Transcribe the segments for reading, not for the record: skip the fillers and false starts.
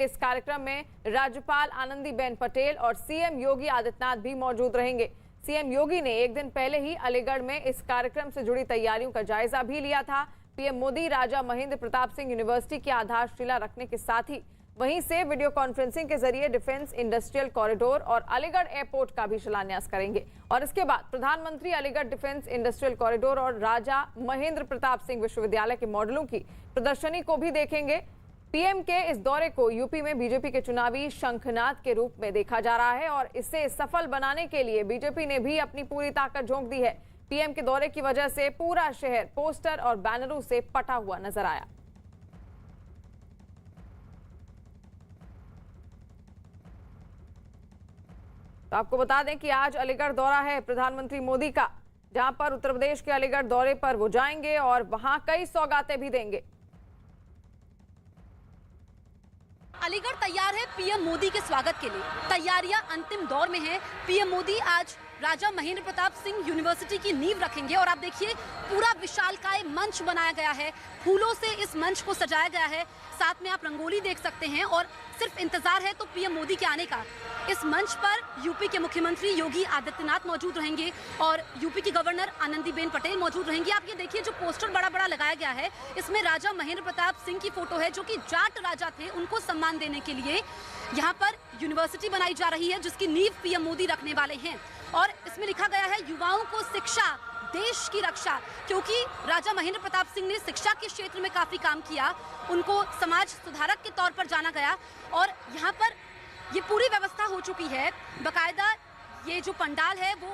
इस कार्यक्रम में राज्यपाल आनंदीबेन पटेल और सीएम योगी आदित्यनाथ भी मौजूद रहेंगे। सीएम योगी ने एक दिन पहले ही अलीगढ़ में इस कार्यक्रम से जुड़ी तैयारियों का जायजा भी लिया था। पीएम मोदी राजा महेंद्र प्रताप सिंह यूनिवर्सिटी की आधारशिला रखने के साथ ही वहीं से वीडियो कॉन्फ्रेंसिंग के जरिए डिफेंस इंडस्ट्रियल कॉरिडोर और अलीगढ़ एयरपोर्ट का भी शिलान्यास करेंगे। और इसके बाद प्रधानमंत्री अलीगढ़ डिफेंस इंडस्ट्रियल कॉरिडोर और राजा महेंद्र प्रताप सिंह विश्वविद्यालय के मॉडलों की प्रदर्शनी को भी देखेंगे। पीएम के इस दौरे को यूपी में बीजेपी के चुनावी शंखनाद के रूप में देखा जा रहा है और इसे सफल बनाने के लिए बीजेपी ने भी अपनी पूरी ताकत झोंक दी है। पीएम के दौरे की वजह से पूरा शहर पोस्टर और बैनरों से पटा हुआ नजर आया। तो आपको बता दें कि आज अलीगढ़ दौरा है प्रधानमंत्री मोदी का, जहां पर उत्तर प्रदेश के अलीगढ़ दौरे पर वो जाएंगे और वहां कई सौगातें भी देंगे। अलीगढ़ तैयार है पीएम मोदी के स्वागत के लिए। तैयारियां अंतिम दौर में हैं। पीएम मोदी आज राजा महेंद्र प्रताप सिंह यूनिवर्सिटी की नींव रखेंगे और आप देखिए पूरा विशालकाय मंच बनाया गया है, फूलों से इस मंच को सजाया गया है, साथ में आप रंगोली देख सकते हैं और सिर्फ इंतजार है तो पीएम मोदी के आने का। इस मंच पर यूपी के मुख्यमंत्री योगी आदित्यनाथ मौजूद रहेंगे और यूपी की गवर्नर आनंदीबेन पटेल मौजूद रहेंगी। आप ये देखिए जो पोस्टर बड़ा बड़ा लगाया गया है, इसमें राजा महेंद्र प्रताप सिंह की फोटो है जो कि जाट राजा थे, उनको सम्मान देने के लिए यहाँ पर यूनिवर्सिटी बनाई जा रही है जिसकी नींव पीएम मोदी रखने वाले हैं। और इसमें लिखा गया है युवाओं को शिक्षा, देश की रक्षा, क्योंकि राजा महेंद्र प्रताप सिंह ने शिक्षा के क्षेत्र में काफी काम किया, उनको समाज सुधारक के तौर पर जाना गया। और यहाँ पर ये पूरी व्यवस्था हो चुकी है, बकायदा ये जो पंडाल है वो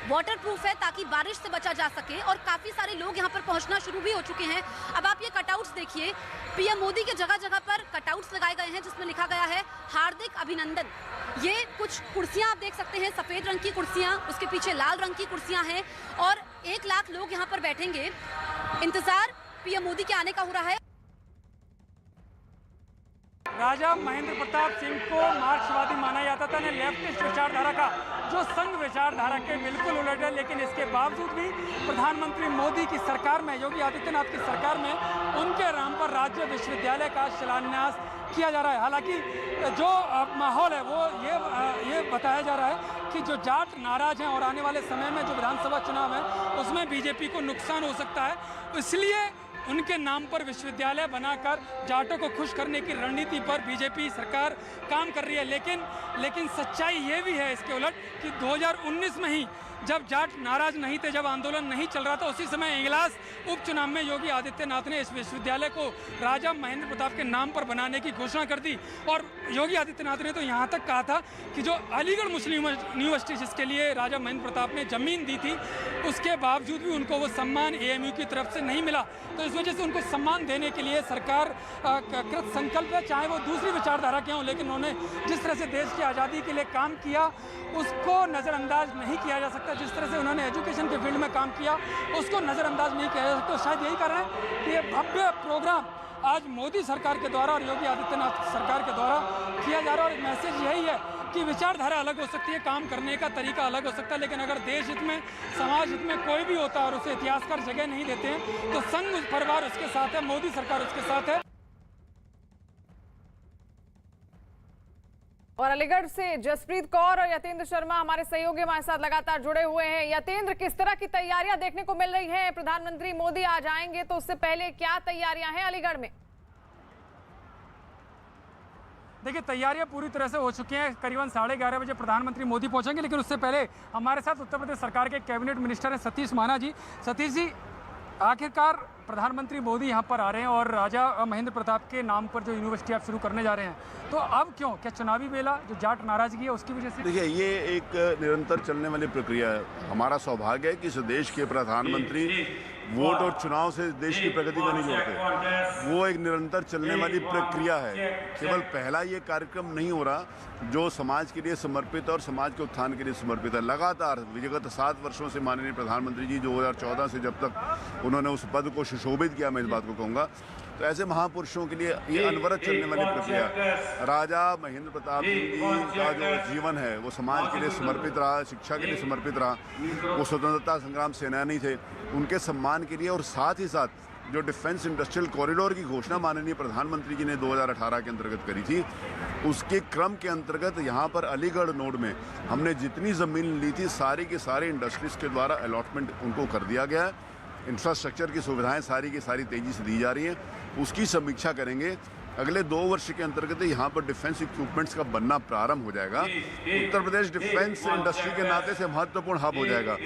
वाटरप्रूफ है ताकि बारिश से बचा जा सके और काफी सारे लोग यहाँ पर पहुंचना शुरू भी हो चुके हैं। अब आप ये कटआउट्स देखिए, पीएम मोदी के जगह जगह पर कटआउट्स लगाए गए हैं जिसमें लिखा गया है हार्दिक अभिनंदन। ये कुछ कुर्सियां आप देख सकते हैं, सफेद रंग की कुर्सियां, उसके पीछे लाल रंग की कुर्सियां हैं और 1 लाख लोग यहाँ पर बैठेंगे। इंतजार पीएम मोदी के आने का हो रहा है। राजा महेंद्र प्रताप सिंह को मार्क्सवादी माना जाता था, लेफ्टिस्ट विचारधारा का, जो संघ विचारधारा के बिल्कुल उलट है। लेकिन इसके बावजूद भी प्रधानमंत्री मोदी की सरकार में, योगी आदित्यनाथ की सरकार में उनके नाम पर राज्य विश्वविद्यालय का शिलान्यास किया जा रहा है। हालांकि जो माहौल है वो ये बताया जा रहा है कि जो जाट नाराज हैं और आने वाले समय में जो विधानसभा चुनाव है उसमें बीजेपी को नुकसान हो सकता है, इसलिए उनके नाम पर विश्वविद्यालय बनाकर जाटों को खुश करने की रणनीति पर बीजेपी सरकार काम कर रही है। लेकिन सच्चाई ये भी है इसके उलट कि 2019 में ही जब जाट नाराज नहीं थे, जब आंदोलन नहीं चल रहा था, उसी समय इगलास उपचुनाव में योगी आदित्यनाथ ने इस विश्वविद्यालय को राजा महेंद्र प्रताप के नाम पर बनाने की घोषणा कर दी। और योगी आदित्यनाथ ने तो यहाँ तक कहा था कि जो अलीगढ़ मुस्लिम यूनिवर्सिटी जिसके लिए राजा महेंद्र प्रताप ने जमीन दी थी, उसके बावजूद भी उनको वो सम्मान एएमयू की तरफ से नहीं मिला। तो इस वजह से उनको सम्मान देने के लिए सरकार कृत संकल्प है, चाहे वो दूसरी विचारधारा के हों। लेकिन उन्होंने जिस तरह से देश की आज़ादी के लिए काम किया उसको नज़रअंदाज नहीं किया जा सकता। जिस तरह से उन्होंने एजुकेशन के फील्ड में काम किया उसको नज़रअंदाज नहीं किया जा सकता। शायद यही कारण है कि ये भव्य प्रोग्राम आज मोदी सरकार के द्वारा और योगी आदित्यनाथ सरकार के द्वारा किया जा रहा है। और मैसेज यही है कि विचारधारा अलग हो सकती है, काम करने का तरीका अलग हो सकता है, लेकिन अगर देश हित में, समाज हित में कोई भी होता है और उसे इतिहासकार जगह नहीं देते हैं तो संघ परिवार उसके साथ है, मोदी सरकार उसके साथ है। और अलीगढ़ से जसप्रीत कौर और यतेंद्र शर्मा हमारे सहयोगी हमारे साथ लगातार जुड़े हुए हैं। यतेंद्र, किस तरह की तैयारियां देखने को मिल रही हैं? प्रधानमंत्री मोदी आ जाएंगे तो उससे पहले क्या तैयारियां हैं अलीगढ़ में? देखिए, तैयारियां पूरी तरह से हो चुकी हैं। करीबन 11:30 बजे प्रधानमंत्री मोदी पहुंचेंगे, लेकिन उससे पहले हमारे साथ उत्तर प्रदेश सरकार के कैबिनेट मिनिस्टर हैं सतीश माना जी। सतीश जी, आखिरकार प्रधानमंत्री मोदी यहाँ पर आ रहे हैं और राजा महेंद्र प्रताप के नाम पर जो यूनिवर्सिटी आप शुरू करने जा रहे हैं, तो अब क्यों, क्या चुनावी बेला जो जाट नाराजगी है उसकी वजह से? देखिए, ये एक निरंतर चलने वाली प्रक्रिया है। हमारा सौभाग्य है कि इस देश के प्रधानमंत्री वोट और चुनाव से देश की प्रगति को नहीं जोड़ते। वो एक निरंतर चलने वाली प्रक्रिया है। केवल पहला ये कार्यक्रम नहीं हो रहा जो समाज के लिए समर्पित और समाज के उत्थान के लिए समर्पित है। लगातार विगत 7 वर्षों से माननीय प्रधानमंत्री जी 2014 से जब तक उन्होंने उस पद को सुशोभित किया, मैं इस बात को कहूँगा, तो ऐसे महापुरुषों के लिए ये अनवरत चलने वाली प्रक्रिया। राजा महेंद्र प्रताप सिंह जी का जो जीवन है वो समाज के लिए समर्पित रहा, शिक्षा के लिए समर्पित रहा। वो स्वतंत्रता संग्राम सेनानी थे, उनके सम्मान के लिए और साथ ही साथ जो डिफेंस इंडस्ट्रियल कॉरिडोर की घोषणा माननीय प्रधानमंत्री जी ने 2018 के अंतर्गत करी थी, उसके क्रम के अंतर्गत यहाँ पर अलीगढ़ नोड में हमने जितनी ज़मीन ली थी सारी की सारी इंडस्ट्रीज के द्वारा अलॉटमेंट उनको कर दिया गया है। इंफ्रास्ट्रक्चर की सुविधाएं सारी की सारी तेज़ी से दी जा रही हैं, उसकी समीक्षा करेंगे। अगले 2 वर्ष के अंतर्गत यहाँ पर डिफेंस इक्विपमेंट्स का बनना प्रारंभ हो जाएगा। उत्तर प्रदेश डिफेंस इंडस्ट्री के नाते से महत्वपूर्ण हब हो जाएगा।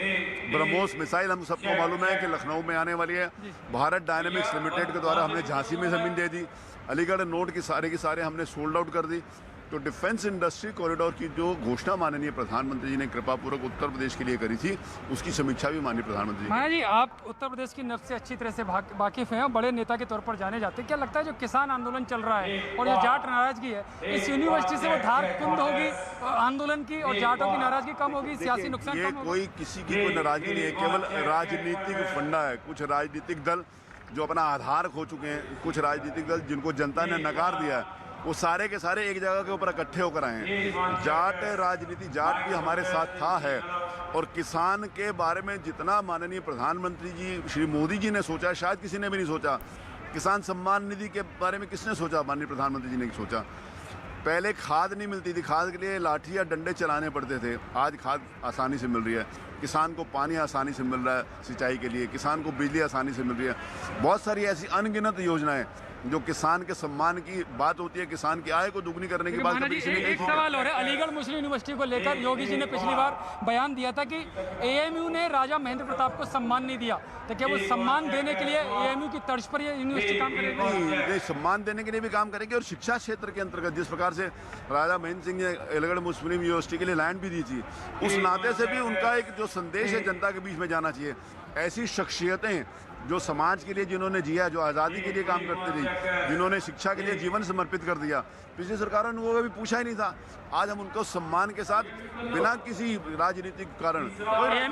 ब्रह्मोस मिसाइल हम सबको मालूम है कि लखनऊ में आने वाली है। भारत डायनेमिक्स लिमिटेड के द्वारा हमने झांसी में ज़मीन दे दी। अलीगढ़ नोड की सारे हमने सोल्ड आउट कर दी। तो डिफेंस इंडस्ट्री कॉरिडोर की जो घोषणा माननीय प्रधानमंत्री जी ने कृपापूर्वक उत्तर प्रदेश के लिए करी थी, उसकी समीक्षा भी माननीय प्रधानमंत्री माया जी, आप उत्तर प्रदेश की नब्ज़ से अच्छी तरह से वाकिफ हैं, बड़े नेता के तौर पर जाने जाते हैं। क्या लगता है जो किसान आंदोलन चल रहा है और जो जाट नाराजगी है, इस यूनिवर्सिटी से वो धार कुंद होगी आंदोलन की और जाटों की नाराजगी कम होगी, सियासी नुकसान कम होगा? कोई किसी की कोई नाराजगी नहीं है, केवल राजनीतिक फंडा है। कुछ राजनीतिक दल जो अपना आधार खो चुके हैं, कुछ राजनीतिक दल जिनको जनता ने नकार दिया है, वो सारे के सारे एक जगह के ऊपर इकट्ठे होकर आए हैं। जाट राजनीति, जाट भी हमारे साथ था है, और किसान के बारे में जितना माननीय प्रधानमंत्री जी श्री मोदी जी ने सोचा, शायद किसी ने भी नहीं सोचा। किसान सम्मान निधि के बारे में किसने सोचा? माननीय प्रधानमंत्री जी ने सोचा। पहले खाद नहीं मिलती थी, खाद के लिए लाठी या डंडे चलाने पड़ते थे, आज खाद आसानी से मिल रही है। किसान को पानी आसानी से मिल रहा है सिंचाई के लिए, किसान को बिजली आसानी से मिल रही है। बहुत सारी ऐसी अनगिनत योजनाएं जो किसान के सम्मान की बात होती है, किसान की आय को दुगनी करने की बात कभी नहीं। एक सवाल हो रहा है, अलीगढ़ मुस्लिम यूनिवर्सिटी को लेकर योगी जी ने पिछली बार बयान दिया था कि एएमयू ने राजा महेंद्र प्रताप को सम्मान नहीं दिया, तो क्या वो सम्मान देने के लिए एएमयू की तर्ज पर ये यूनिवर्सिटी काम करेगी? नहीं, सम्मान देने के लिए भी काम करेगी। और शिक्षा क्षेत्र के अंतर्गत जिस प्रकार से राजा महेंद्र सिंह ने अलीगढ़ मुस्लिम यूनिवर्सिटी के लिए लैंड भी दी थी, उस नाते से भी उनका एक जो संदेश है जनता के बीच में जाना चाहिए। ऐसी शख्सियतें जो समाज के लिए जिन्होंने जिया, जो आज़ादी के लिए काम करती रही, जिन्होंने शिक्षा के लिए जीवन समर्पित कर दिया, पिछली सरकारों ने वो कभी पूछा ही नहीं था। आज हम उनको सम्मान के साथ बिना किसी राजनीतिक कारण,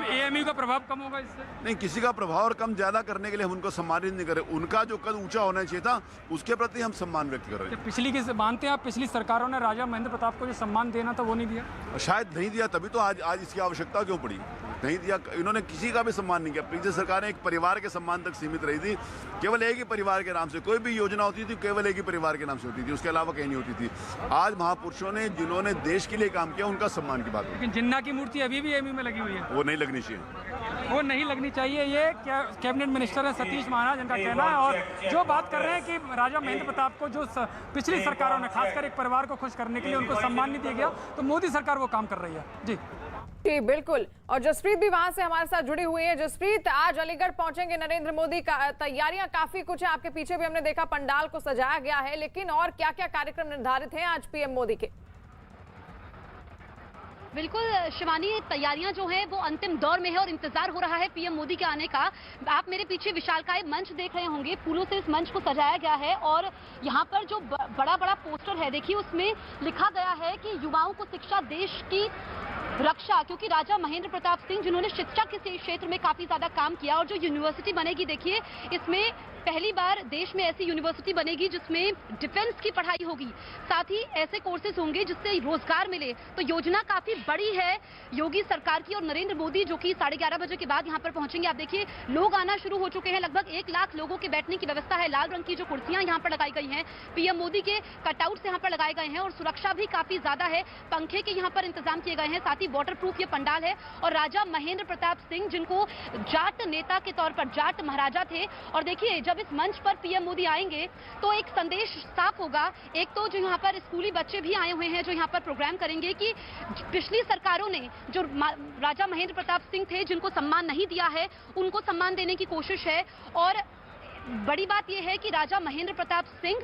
एएमयू का प्रभाव कम होगा इससे? नहीं, किसी का प्रभाव और कम ज़्यादा करने के लिए हम उनको सम्मानित नहीं करें। उनका जो कद ऊंचा होना चाहिए था, उसके प्रति हम सम्मान व्यक्त कर रहे हैं। पिछली की मानते हैं आप, पिछली सरकारों ने राजा महेंद्र प्रताप को जो सम्मान देना था वो नहीं दिया? शायद नहीं दिया, तभी तो आज इसकी आवश्यकता क्यों पड़ी? नहीं दिया, इन्होंने किसी का भी सम्मान नहीं किया। पिछली सरकारें एक परिवार के सम्मान तक सीमित रही थी, केवल एक ही परिवार के नाम से कोई भी योजना होती थी, केवल एक ही परिवार के नाम से होती थी, उसके अलावा कहीं नहीं होती थी। आज महापुरुषों ने जिन्होंने देश के लिए काम किया, उनका सम्मान की बात है। लेकिन जिन्ना की मूर्ति अभी भी एएमयू में लगी हुई है, वो नहीं लगनी चाहिए। वो नहीं लगनी चाहिए, ये क्या कैबिनेट मिनिस्टर है सतीश महाराज, इनका कहना है। और जो बात कर रहे हैं कि राजा महेंद्र प्रताप को जो पिछली सरकारों ने खासकर एक परिवार को खुश करने के लिए उनको सम्मान नहीं दिया गया, तो मोदी सरकार वो काम कर रही है। जी जी बिल्कुल। और जसप्रीत भी वहां से हमारे साथ जुड़ी हुई है। जसप्रीत, आज अलीगढ़ पहुंचेंगे नरेंद्र मोदी, का तैयारियां काफी कुछ है, आपके पीछे भी हमने देखा पंडाल को सजाया गया है, लेकिन और क्या क्या कार्यक्रम निर्धारित हैं आज पीएम मोदी के? बिल्कुल शिवानी, तैयारियां जो हैं वो अंतिम दौर में है और इंतजार हो रहा है पीएम मोदी के आने का। आप मेरे पीछे विशालकाय मंच देख रहे होंगे, फूलों से इस मंच को सजाया गया है और यहाँ पर जो बड़ा बड़ा पोस्टर है, देखिए उसमें लिखा गया है कि युवाओं को शिक्षा, देश की रक्षा, क्योंकि राजा महेंद्र प्रताप सिंह जिन्होंने शिक्षा के क्षेत्र में काफी ज्यादा काम किया, और जो यूनिवर्सिटी बनेगी, देखिए इसमें पहली बार देश में ऐसी यूनिवर्सिटी बनेगी जिसमें डिफेंस की पढ़ाई होगी, साथ ही ऐसे कोर्सेज होंगे जिससे रोजगार मिले। तो योजना काफी बड़ी है योगी सरकार की। और नरेंद्र मोदी जो कि 11:30 बजे के बाद यहाँ पर पहुंचेंगे, आप देखिए लोग आना शुरू हो चुके हैं, लगभग 1 लाख लोगों के बैठने की व्यवस्था है। लाल रंग की जो कुर्सियां यहाँ पर लगाई गई हैं, पीएम मोदी के कटआउट्स यहाँ पर लगाए गए हैं और सुरक्षा भी काफी ज्यादा है, पंखे के यहाँ पर इंतजाम किए गए हैं, साथ ही वाटर प्रूफ ये पंडाल है। और राजा महेंद्र प्रताप सिंह जिनको जाट नेता के तौर पर, जाट महाराजा थे, और देखिए जब इस मंच पर पीएम मोदी आएंगे तो एक संदेश साफ होगा। एक तो जो यहाँ पर स्कूली बच्चे भी आए हुए हैं जो यहाँ पर प्रोग्राम करेंगे कि पिछली सरकारों ने जो राजा महेंद्र प्रताप सिंह थे जिनको सम्मान नहीं दिया है, उनको सम्मान देने की कोशिश है। और बड़ी बात यह है कि राजा महेंद्र प्रताप सिंह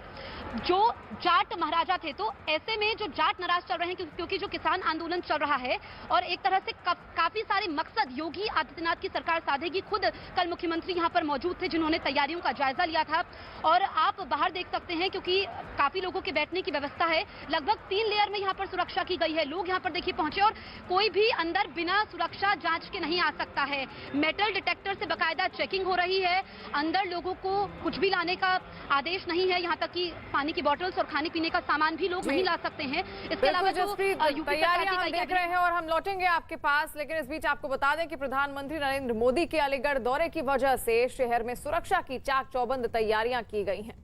जो जाट महाराजा थे, तो ऐसे में जो जाट नाराज चल रहे हैं क्योंकि जो किसान आंदोलन चल रहा है और एक तरह से काफी सारे मकसद योगी आदित्यनाथ की सरकार साधेगी। खुद कल मुख्यमंत्री यहां पर मौजूद थे जिन्होंने तैयारियों का जायजा लिया था। और आप बाहर देख सकते हैं क्योंकि काफी लोगों के बैठने की व्यवस्था है, लगभग 3 लेयर में यहाँ पर सुरक्षा की गई है। लोग यहाँ पर देखिए पहुंचे और कोई भी अंदर बिना सुरक्षा जांच के नहीं आ सकता है। मेटल डिटेक्टर से बाकायदा चेकिंग हो रही है, अंदर लोगों को को कुछ भी लाने का आदेश नहीं है, यहाँ तक कि पानी की बोतल्स और खाने पीने का सामान भी लोग नहीं ला सकते हैं। इसके अलावा जो तैयारियां हम देख रहे हैं और हम लौटेंगे आपके पास, लेकिन इस बीच आपको बता दें कि प्रधानमंत्री नरेंद्र मोदी के अलीगढ़ दौरे की वजह से शहर में सुरक्षा की चाक चौबंद तैयारियां की गई हैं।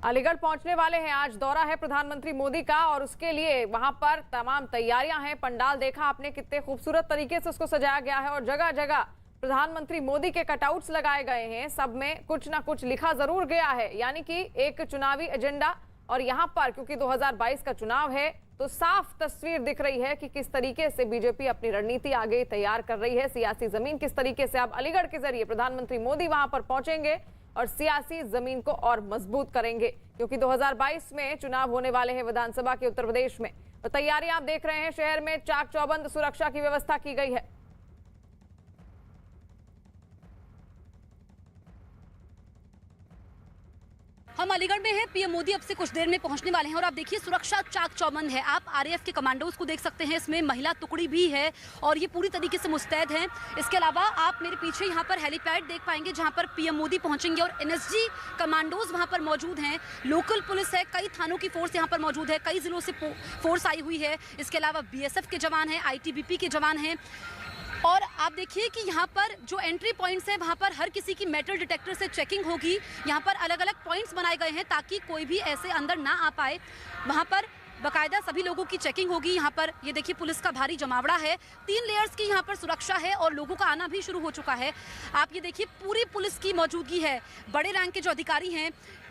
अलीगढ़ पहुंचने वाले हैं, आज दौरा है प्रधानमंत्री मोदी का और उसके लिए वहां पर तमाम तैयारियां हैं। पंडाल देखा आपने कितने खूबसूरत तरीके से उसको सजाया गया है और जगह जगह प्रधानमंत्री मोदी के कटआउट्स लगाए गए हैं। सब में कुछ ना कुछ लिखा जरूर गया है, यानी कि एक चुनावी एजेंडा। और यहां पर क्योंकि 2022 का चुनाव है तो साफ तस्वीर दिख रही है कि किस तरीके से बीजेपी अपनी रणनीति आगे तैयार कर रही है, सियासी जमीन किस तरीके से। अब अलीगढ़ के जरिए प्रधानमंत्री मोदी वहां पर पहुंचेंगे और सियासी जमीन को और मजबूत करेंगे, क्योंकि 2022 में चुनाव होने वाले हैं विधानसभा के उत्तर प्रदेश में। तो तैयारियां आप देख रहे हैं, शहर में चाक चौबंद सुरक्षा की व्यवस्था की गई है। हम अलीगढ़ में हैं, पीएम मोदी अब से कुछ देर में पहुंचने वाले हैं और आप देखिए सुरक्षा चाक चौबंद है। आप आरएएफ के कमांडोज को देख सकते हैं, इसमें महिला टुकड़ी भी है और ये पूरी तरीके से मुस्तैद हैं। इसके अलावा आप मेरे पीछे यहाँ पर हेलीपैड देख पाएंगे जहाँ पर पीएम मोदी पहुंचेंगे और एनएसजी कमांडोज वहाँ पर मौजूद हैं। लोकल पुलिस है, कई थानों की फोर्स यहाँ पर मौजूद है, कई जिलों से फोर्स आई हुई है। इसके अलावा बीएसएफ के जवान हैं, आईटीबीपी के जवान हैं। और आप देखिए कि यहाँ पर जो एंट्री पॉइंट्स है वहाँ पर हर किसी की मेटल डिटेक्टर से चेकिंग होगी। यहाँ पर अलग अलग पॉइंट्स बनाए गए हैं ताकि कोई भी ऐसे अंदर ना आ पाए। वहाँ पर बाकायदा सभी लोगों की चेकिंग होगी। यहाँ पर ये देखिए पुलिस का भारी जमावड़ा है, 3 लेयर्स की यहाँ पर सुरक्षा है और लोगों का आना भी शुरू हो चुका है। आप ये देखिए पूरी पुलिस की मौजूदगी है, बड़े रैंक के जो अधिकारी हैं,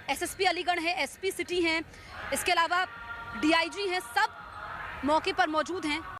एसएसपी अलीगढ़ है, एसपी सिटी हैं, इसके अलावा डीआईजी हैं, सब मौके पर मौजूद हैं।